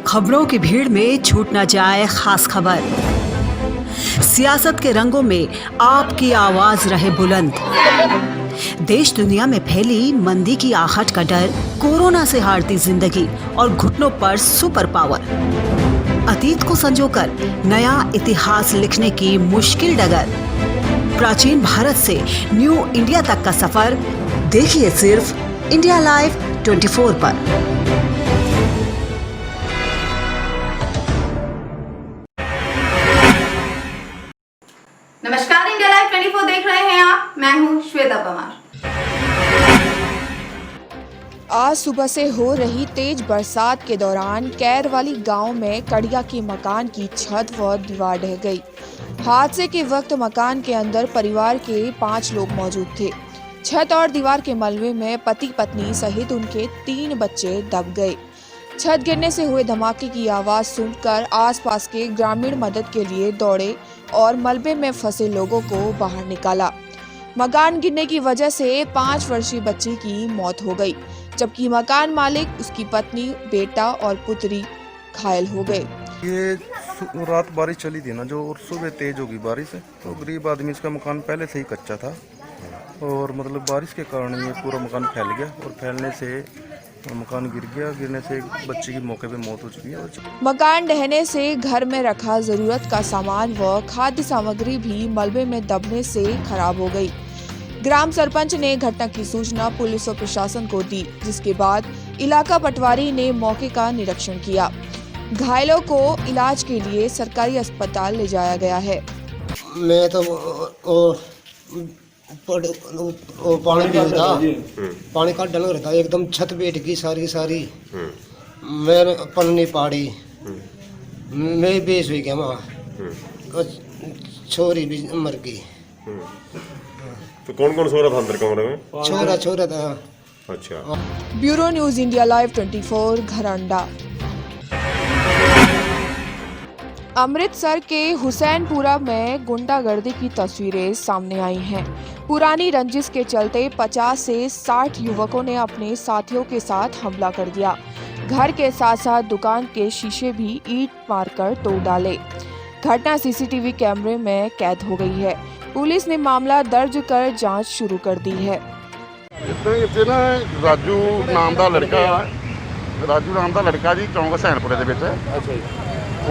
खबरों की भीड़ में छूट न जाए खास खबर। सियासत के रंगों में आपकी आवाज रहे बुलंद। देश दुनिया में फैली मंदी की आहट का डर, कोरोना से हारती जिंदगी और घुटनों पर सुपर पावर। अतीत को संजोकर नया इतिहास लिखने की मुश्किल डगर। प्राचीन भारत से न्यू इंडिया तक का सफर देखिए सिर्फ इंडिया लाइव 24 पर। नमस्कार, इंडिया लाइव 24 देख रहे हैं आप। मैं हूं श्वेता परमार। आज सुबह से हो रही तेज बरसात के दौरान कैरवाली गांव में कड़िया के मकान की छत व दीवार ढह गई। हादसे के वक्त मकान के अंदर परिवार के 5 लोग मौजूद थे। छत और दीवार के मलबे में पति पत्नी सहित उनके 3 बच्चे दब गए। छत गिरने से हुए धमाके की आवाज सुनकर आसपास के ग्रामीण मदद के लिए दौड़े और मलबे में फंसे लोगों को बाहर निकाला। मकान गिरने की वजह से 5 वर्षीय बच्ची की मौत हो गई, जबकि मकान मालिक, उसकी पत्नी, बेटा और पुत्री घायल हो गए। ये रात बारिश चली थी ना, जो और सुबह तेज होगी बारिश, तो गरीब आदमी, इसका मकान पहले से ही कच्चा था और मतलब बारिश के कारण ये पूरा मकान फैल गया और फैलने से मकान गिर गया। गिरने से बच्चे की मौके पे मौत हो चुकी है। मकान ढहने से घर में रखा जरूरत का सामान व खाद्य सामग्री भी मलबे में दबने से खराब हो गई। ग्राम सरपंच ने घटना की सूचना पुलिस और प्रशासन को दी, जिसके बाद इलाका पटवारी ने मौके का निरीक्षण किया। घायलों को इलाज के लिए सरकारी अस्पताल ले जाया गया है। मैं तो पानी पी रहा था, पानी का डल रहा था, एकदम छत बैठ गई सारी। मैं पन्नी पाड़ी, मैं बेच हुई गया वहाँ, छोरी भी मर गई। तो कौन सो रहा था अंदर कमरे में? छोरा था। अच्छा। Bureau news India live 24 Gharaunda. Amritsar के हुसैनपुरा में गुंडागर्दी की तस्वीरें सामने आई हैं। पुरानी रंजिश के चलते 50 से 60 युवकों ने अपने साथियों के साथ हमला कर दिया। घर के साथ साथ दुकान के शीशे भी ईंट मारकर तोड़ डाले। घटना सीसीटीवी कैमरे में कैद हो गई है। पुलिस ने मामला दर्ज कर जांच शुरू कर दी है। राजू नाम का लड़का जी चौंक हुसैनपुरे ਦੇ ਵਿੱਚ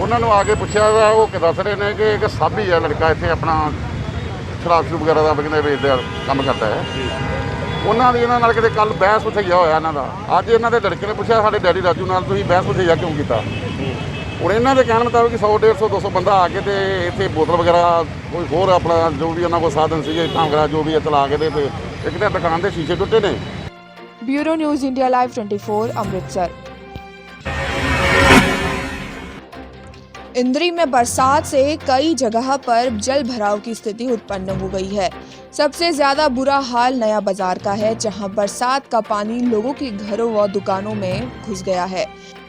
ਉਹਨਾਂ ਨੂੰ ਆ ਕੇ ਪੁੱਛਿਆ ਤਾਂ ਉਹ ਦੱਸ ਰਹੇ ਨੇ ਕਿ ਇੱਕ ਸਾਬੀ ਹੈ ਲੜਕਾ, ਇੱਥੇ ਆਪਣਾ ਸ਼ਰਾਬ ਵਗੈਰਾ ਦਾ ਬਿਕਨੇ ਵੇਚਦਾ ਕੰਮ ਕਰਦਾ ਹੈ। ਉਹਨਾਂ ਦੀ ਇਹਨਾਂ ਨਾਲ ਕਿਤੇ ਕੱਲ ਬਹਿਸ ਬਥਈਆ ਹੋਇਆ ਇਹਨਾਂ ਦਾ। ਅੱਜ ਇਹਨਾਂ ਦੇ ਲੜਕੇ ਨੇ ਪੁੱਛਿਆ ਸਾਡੇ ਡੈਡੀ ਰਾਜੂ ਨਾਲ ਤੁਸੀਂ ਬਹਿਸ ਬਥਈਆ ਕਿਉਂ ਕੀਤਾ। ਹੁਣ ਇਹਨਾਂ ਦੇ ਕਹਿਣ ਮੁਤਾਬਕ 100 150 200 ਬੰਦਾ ਆ ਕੇ ਤੇ ਇੱਥੇ ਬੋਤਲ ਵਗੈਰਾ ਕੋਈ ਹੋਰ ਆਪਣਾ ਜੋ ਵੀ ਉਹਨਾਂ ਕੋਲ ਸਾਧਨ ਸੀਗੇ ਢਾਂਗਰਾ ਜੋ ਵੀ ਚਲਾ ਕੇ ਤੇ ਇੱਕ ਤਾਂ ਦੁਕਾਨ ਦੇ ਸ਼ੀਸ਼ੇ ਟੁੱਟੇ ਨੇ। Bureau news India live 24 Amritsar. इंद्री में बरसात से कई जगह पर जल भराव की स्थिति उत्पन्न हो गई है। सबसे ज्यादा बुरा हाल नया बाजार का है, जहां बरसात का पानी लोगों के घरों व दुकानों में घुस गया है,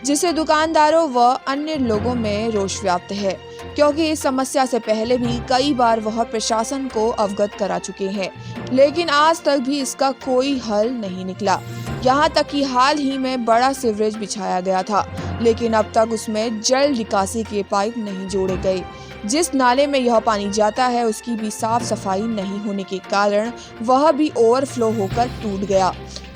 जिससे दुकानदारों व अन्य लोगों में रोष व्याप्त है, क्योंकि इस समस्या से पहले भी कई बार वह प्रशासन को अवगत करा चुके हैं, लेकिन आज तक भी इसका कोई हल नहीं निकला। यहाँ तक कि हाल ही में बड़ा सीवरेज बिछाया गया था, लेकिन अब तक उसमें जल निकासी के पाइप नहीं जोड़े गए। जिस नाले में यह पानी जाता है उसकी भी साफ सफाई नहीं होने के कारण वह भी ओवरफ्लो होकर टूट गया।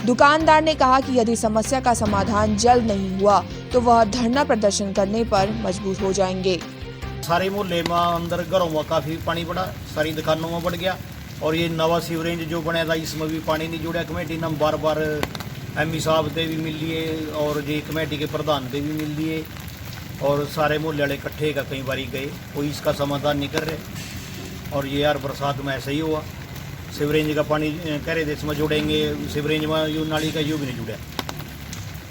दुकानदार ने कहा कि यदि समस्या का समाधान जल्द नहीं हुआ तो वह धरना प्रदर्शन करने पर मजबूर हो जाएंगे। सारे मोहल्ले में अंदर घरों में काफ़ी पानी पड़ा, सारी दुकानों में बढ़ गया और ये नवा सीवरेज जो बना था इसमें भी पानी नहीं जुड़ा। कमेटी ने बार बार एमई साहब से भी मिल लिए और ये कमेटी के प्रधान से भी मिल लिए और सारे मोहल्ले वाले इकट्ठे का कई बारी गए, कोई इसका समाधान नहीं कर रहे। और ये यार बरसात में ऐसा ही हुआ, सीवरेज का पानी कह रहे थे इसमें जोड़ेंगे, सीवरेज में यू नाली का यू भी नहीं जुड़ा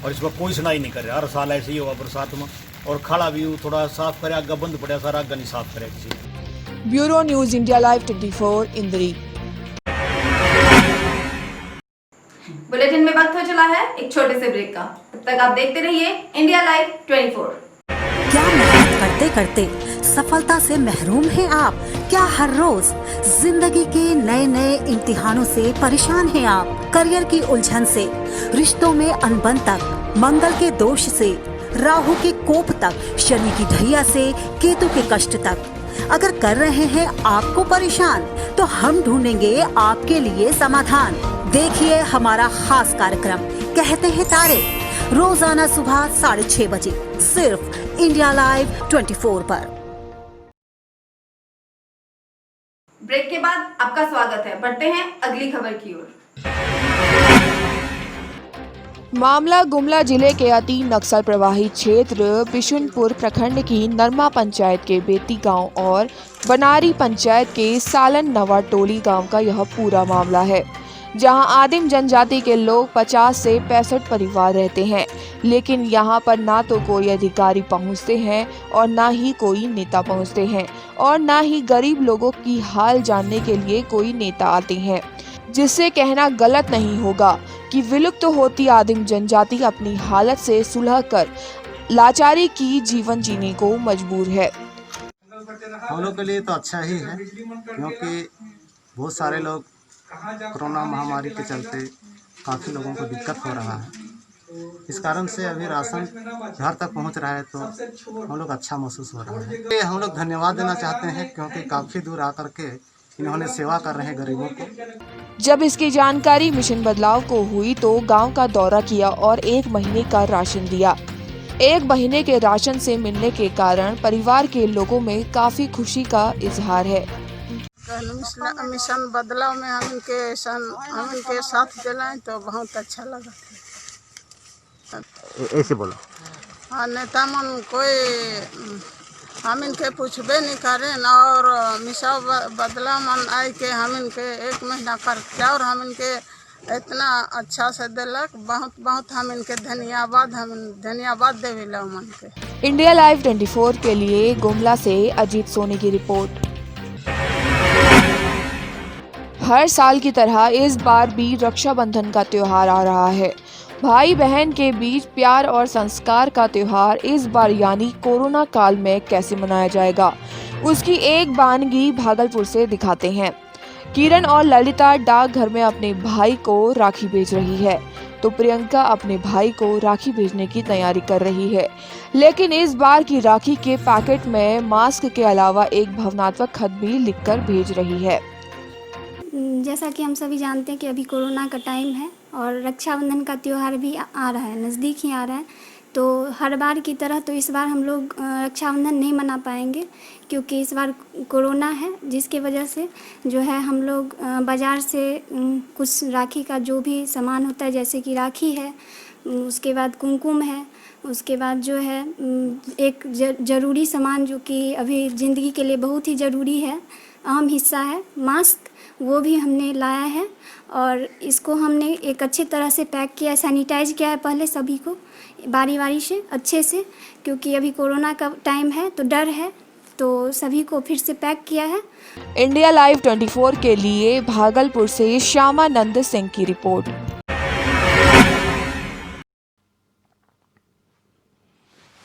और इसमें कोई सुनाई नहीं कर रहा। हर साल ऐसे ही हुआ बरसात में। और खाड़ा भी थोड़ा साफ करे, आगा बंद पड़ा सारा, आगा नहीं साफ करे किसी ने। ब्यूरो न्यूज इंडिया लाइव 24 इंद्री। बुलेटिन में वक्त हो चला है एक छोटे से ब्रेक का, तब तक आप देखते रहिए इंडिया लाइव 24। क्या मेहनत करते करते सफलता से महरूम हैं आप? क्या हर रोज जिंदगी के नए नए इम्तिहानों से परेशान हैं आप? करियर की उलझन से, रिश्तों में अनबन तक, मंगल के दोष से, राहु के कोप तक, शनि की ढैया से केतु के कष्ट तक अगर कर रहे हैं आपको परेशान, तो हम ढूंढेंगे आपके लिए समाधान। देखिए हमारा खास कार्यक्रम कहते हैं तारे, रोजाना सुबह 6:30 बजे सिर्फ इंडिया लाइव 24 पर। ब्रेक के बाद आपका स्वागत है। बढ़ते हैं अगली खबर की ओर। मामला गुमला जिले के अति नक्सल प्रभावित क्षेत्र बिशुनपुर प्रखंड की नरमा पंचायत के बेती गांव और बनारी पंचायत के सालन नवा टोली गांव का यह पूरा मामला है, जहां आदिम जनजाति के लोग 50 से 65 परिवार रहते हैं, लेकिन यहां पर ना तो कोई अधिकारी पहुंचते हैं और ना ही कोई नेता पहुंचते हैं और ना ही गरीब लोगों की हाल जानने के लिए कोई नेता आते हैं, जिससे कहना गलत नहीं होगा कि विलुप्त होती आदिम जनजाति अपनी हालत से सुलह कर लाचारी की जीवन जीने को मजबूर है। हम लोग के लिए तो अच्छा ही है, क्योंकि बहुत सारे लोग कोरोना महामारी के चलते काफ़ी लोगों को दिक्कत हो रहा है। इस कारण से अभी राशन घर तक पहुंच रहा है, तो हम लोग अच्छा महसूस हो रहा है। हम लोग धन्यवाद देना चाहते हैं, क्योंकि काफ़ी दूर आकर के इन्होंने सेवा कर रहे हैं गरीबों को। जब इसकी जानकारी मिशन बदलाव को हुई तो गांव का दौरा किया और 1 महीने का राशन दिया। 1 महीने के राशन से मिलने के कारण परिवार के लोगों में काफी खुशी का इजहार है। मिशन बदलाव में हम इनके साथ दिलाएं तो बहुत अच्छा लगा। ऐसे बोलो। हाँ, नेता मन कोई हम इनके पूछबे नहीं करें और मिसा बदला मन आए के हम इनके 1 महीना करते और हम इनके इतना अच्छा से दिलक, बहुत बहुत हम इनके धन्यवाद देविला मन के। इंडिया लाइव 24 के लिए गुमला से अजीत सोनी की रिपोर्ट। हर साल की तरह इस बार भी रक्षाबंधन का त्योहार आ रहा है। भाई बहन के बीच प्यार और संस्कार का त्योहार इस बार यानी कोरोना काल में कैसे मनाया जाएगा, उसकी एक वानगी भागलपुर से दिखाते हैं। किरण और ललिता डाकघर में अपने भाई को राखी भेज रही है, तो प्रियंका अपने भाई को राखी भेजने की तैयारी कर रही है। लेकिन इस बार की राखी के पैकेट में मास्क के अलावा एक भावनात्मक खत भी लिखकर भेज रही है। जैसा कि हम सभी जानते हैं कि अभी कोरोना का टाइम है और रक्षाबंधन का त्यौहार भी आ रहा है, नज़दीक ही आ रहा है। तो हर बार की तरह तो इस बार हम लोग रक्षाबंधन नहीं मना पाएंगे, क्योंकि इस बार कोरोना है, जिसके वजह से जो है हम लोग बाज़ार से कुछ राखी का जो भी सामान होता है, जैसे कि राखी है, उसके बाद कुमकुम है, उसके बाद जो है एक ज़रूरी सामान जो कि अभी ज़िंदगी के लिए बहुत ही ज़रूरी है, अहम हिस्सा है, मास्क, वो भी हमने लाया है। और इसको हमने एक अच्छे तरह से पैक किया, सैनिटाइज किया है पहले सभी को बारी बारी से अच्छे से, क्योंकि अभी कोरोना का टाइम है तो डर है, तो सभी को फिर से पैक किया है। इंडिया लाइव 24 के लिए भागलपुर से श्यामानंद सिंह की रिपोर्ट।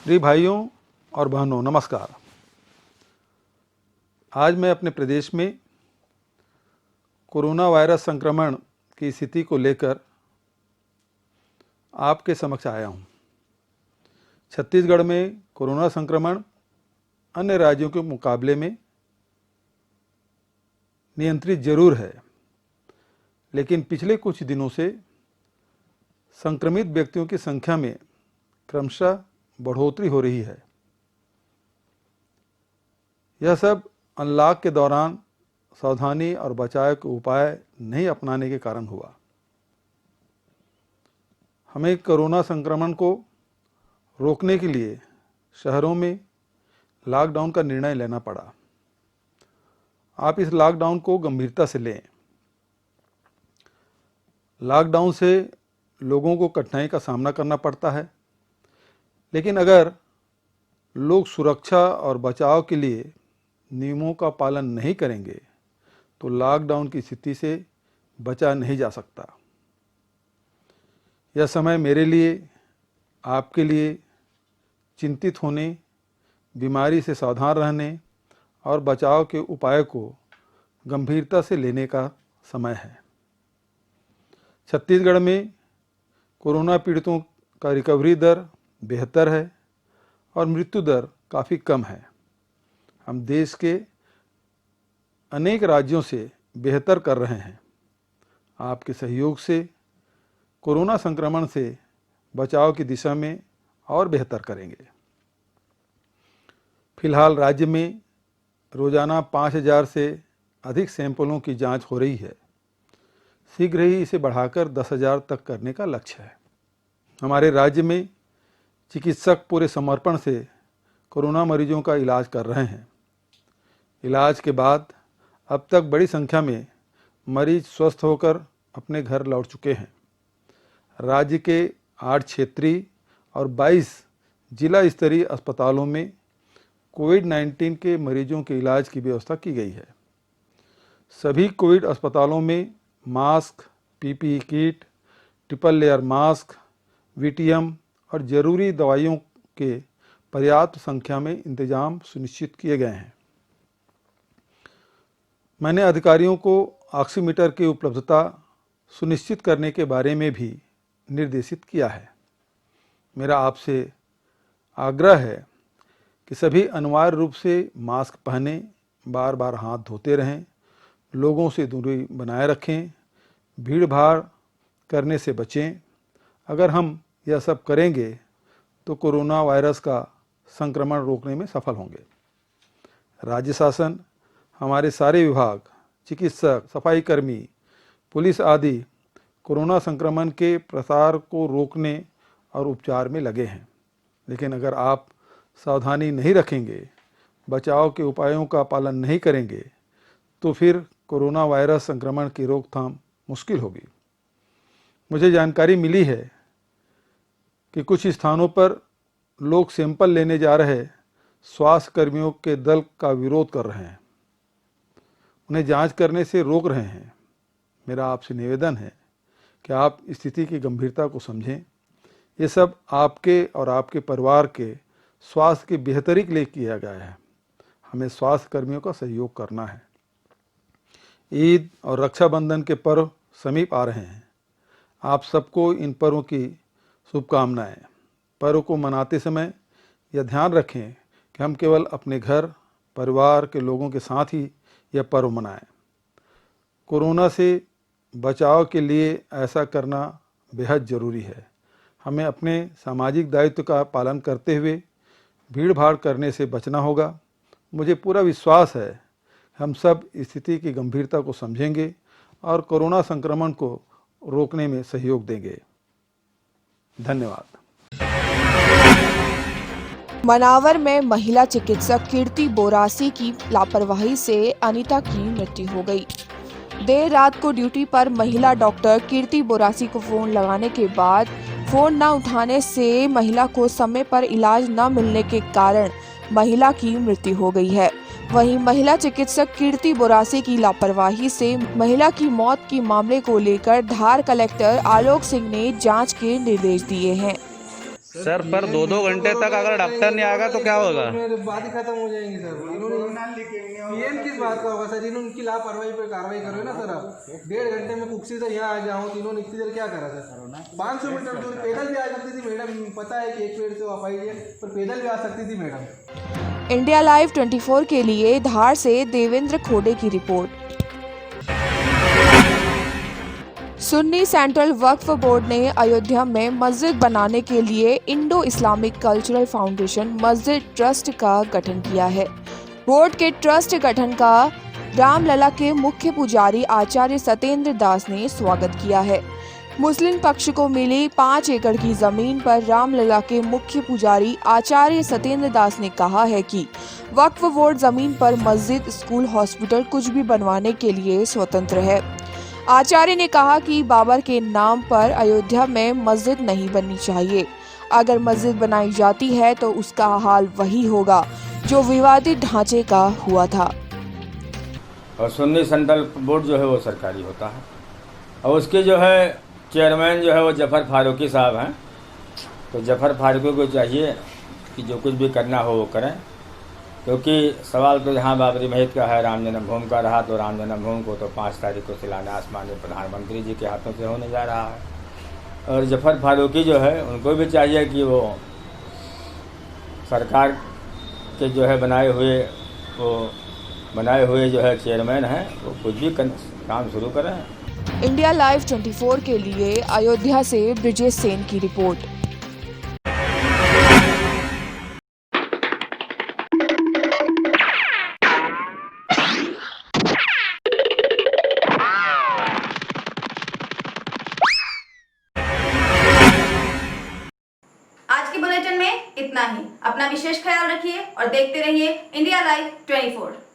प्रिय भाइयों और बहनों, नमस्कार। आज मैं अपने प्रदेश में कोरोना वायरस संक्रमण की स्थिति को लेकर आपके समक्ष आया हूं। छत्तीसगढ़ में कोरोना संक्रमण अन्य राज्यों के मुकाबले में नियंत्रित जरूर है, लेकिन पिछले कुछ दिनों से संक्रमित व्यक्तियों की संख्या में क्रमशः बढ़ोतरी हो रही है। यह सब अनलॉक के दौरान सावधानी और बचाव के उपाय नहीं अपनाने के कारण हुआ। हमें कोरोना संक्रमण को रोकने के लिए शहरों में लॉकडाउन का निर्णय लेना पड़ा। आप इस लॉकडाउन को गंभीरता से लें। लॉकडाउन से लोगों को कठिनाई का सामना करना पड़ता है, लेकिन अगर लोग सुरक्षा और बचाव के लिए नियमों का पालन नहीं करेंगे तो लॉकडाउन की स्थिति से बचा नहीं जा सकता। यह समय मेरे लिए, आपके लिए चिंतित होने, बीमारी से सावधान रहने और बचाव के उपाय को गंभीरता से लेने का समय है। छत्तीसगढ़ में कोरोना पीड़ितों का रिकवरी दर बेहतर है और मृत्यु दर काफ़ी कम है। हम देश के अनेक राज्यों से बेहतर कर रहे हैं। आपके सहयोग से कोरोना संक्रमण से बचाव की दिशा में और बेहतर करेंगे। फिलहाल राज्य में रोजाना 5000 से अधिक सैंपलों की जांच हो रही है। शीघ्र ही इसे बढ़ाकर 10,000 तक करने का लक्ष्य है। हमारे राज्य में चिकित्सक पूरे समर्पण से कोरोना मरीजों का इलाज कर रहे हैं। इलाज के बाद अब तक बड़ी संख्या में मरीज स्वस्थ होकर अपने घर लौट चुके हैं। राज्य के 8 क्षेत्रीय और 22 जिला स्तरीय अस्पतालों में कोविड-19 के मरीजों के इलाज की व्यवस्था की गई है। सभी कोविड अस्पतालों में mask, PPE kit, triple layer mask, VTM और जरूरी दवाइयों के पर्याप्त संख्या में इंतजाम सुनिश्चित किए गए हैं। मैंने अधिकारियों को ऑक्सीमीटर की उपलब्धता सुनिश्चित करने के बारे में भी निर्देशित किया है। मेरा आपसे आग्रह है कि सभी अनिवार्य रूप से मास्क पहनें, बार बार हाथ धोते रहें, लोगों से दूरी बनाए रखें, भीड़ भाड़ करने से बचें। अगर हम यह सब करेंगे तो कोरोना वायरस का संक्रमण रोकने में सफल होंगे। राज्य शासन, हमारे सारे विभाग, चिकित्सक, सफाई कर्मी, पुलिस आदि कोरोना संक्रमण के प्रसार को रोकने और उपचार में लगे हैं। लेकिन अगर आप सावधानी नहीं रखेंगे, बचाव के उपायों का पालन नहीं करेंगे तो फिर कोरोना वायरस संक्रमण की रोकथाम मुश्किल होगी। मुझे जानकारी मिली है कि कुछ स्थानों पर लोग सैंपल लेने जा रहे स्वास्थ्य कर्मियों के दल का विरोध कर रहे हैं, उन्हें जांच करने से रोक रहे हैं। मेरा आपसे निवेदन है कि आप स्थिति की गंभीरता को समझें। ये सब आपके और आपके परिवार के स्वास्थ्य की बेहतरी के लिए किया गया है। हमें स्वास्थ्य कर्मियों का सहयोग करना है। ईद और रक्षाबंधन के पर्व समीप आ रहे हैं। आप सबको इन पर्वों की शुभकामनाएं। पर्व को मनाते समय यह ध्यान रखें कि हम केवल अपने घर, परिवार के लोगों के साथ ही यह पर्व मनाएं। कोरोना से बचाव के लिए ऐसा करना बेहद ज़रूरी है। हमें अपने सामाजिक दायित्व का पालन करते हुए भीड़ भाड़ करने से बचना होगा। मुझे पूरा विश्वास है हम सब स्थिति की गंभीरता को समझेंगे और कोरोना संक्रमण को रोकने में सहयोग देंगे। धन्यवाद। मनावर में महिला चिकित्सक कीर्ति बोरासी की लापरवाही से अनीता की मृत्यु हो गई। देर रात को ड्यूटी पर महिला डॉक्टर कीर्ति बोरासी को फोन लगाने के बाद फोन न उठाने से महिला को समय पर इलाज न मिलने के कारण महिला की मृत्यु हो गई है। वहीं महिला चिकित्सक कीर्ति बोरासी की लापरवाही से महिला की मौत के मामले को लेकर धार कलेक्टर आलोक सिंह ने जांच के निर्देश दिए हैं। सर, पर 2-2 घंटे तक अगर डॉक्टर नहीं आएगा तो क्या होगा? बात ही खत्म हो जाएंगी सर। इन्होंने किस बात का होगा सर? इन्होंने उनकी लापरवाही पर कार्रवाई करो ना सर। आप 1.5 घंटे में कुक्सी से यहाँ आ जाऊँ तो इन्होंने इतनी देर क्या करा सर? 500 मीटर दूर पैदल भी आ सकती थी मैडम। पता है कि एक पेड़ से आप आइए, पर पैदल भी आ सकती थी मैडम। इंडिया लाइव 24 के लिए धार से देवेंद्र खोड़े की रिपोर्ट। सुन्नी सेंट्रल वक्फ बोर्ड ने अयोध्या में मस्जिद बनाने के लिए इंडो इस्लामिक कल्चरल फाउंडेशन मस्जिद ट्रस्ट का गठन किया है। बोर्ड के ट्रस्ट गठन का रामलला के मुख्य पुजारी आचार्य सत्येंद्र दास ने स्वागत किया है। मुस्लिम पक्ष को मिली 5 एकड़ की जमीन पर रामलला के मुख्य पुजारी आचार्य सत्येंद्र दास ने कहा है कि वक्फ बोर्ड जमीन पर मस्जिद, स्कूल, हॉस्पिटल कुछ भी बनवाने के लिए स्वतंत्र है। आचार्य ने कहा कि बाबर के नाम पर अयोध्या में मस्जिद नहीं बननी चाहिए। अगर मस्जिद बनाई जाती है तो उसका हाल वही होगा जो विवादित ढांचे का हुआ था। और सुन्नी सेंट्रल बोर्ड जो है वो सरकारी होता है और उसके जो है चेयरमैन जो है वो जफर फारूकी साहब हैं। तो जफर फारूकी को चाहिए कि जो कुछ भी करना हो वो करें, क्योंकि सवाल तो यहाँ बाबरी मस्जिद का है, राम जन्मभूमि का रहा तो राम जन्मभूमि को तो 5 तारीख को शिलान्यास माननीय प्रधानमंत्री जी के हाथों से होने जा रहा है। और जफर फारूकी जो है उनको भी चाहिए कि वो सरकार के जो है बनाए हुए जो है चेयरमैन हैं वो कुछ भी काम शुरू करें। इंडिया लाइव 24 के लिए अयोध्या से ब्रिजेश सेन की रिपोर्ट। आज के बुलेटिन में इतना ही। अपना विशेष ख्याल रखिए और देखते रहिए इंडिया लाइव 24।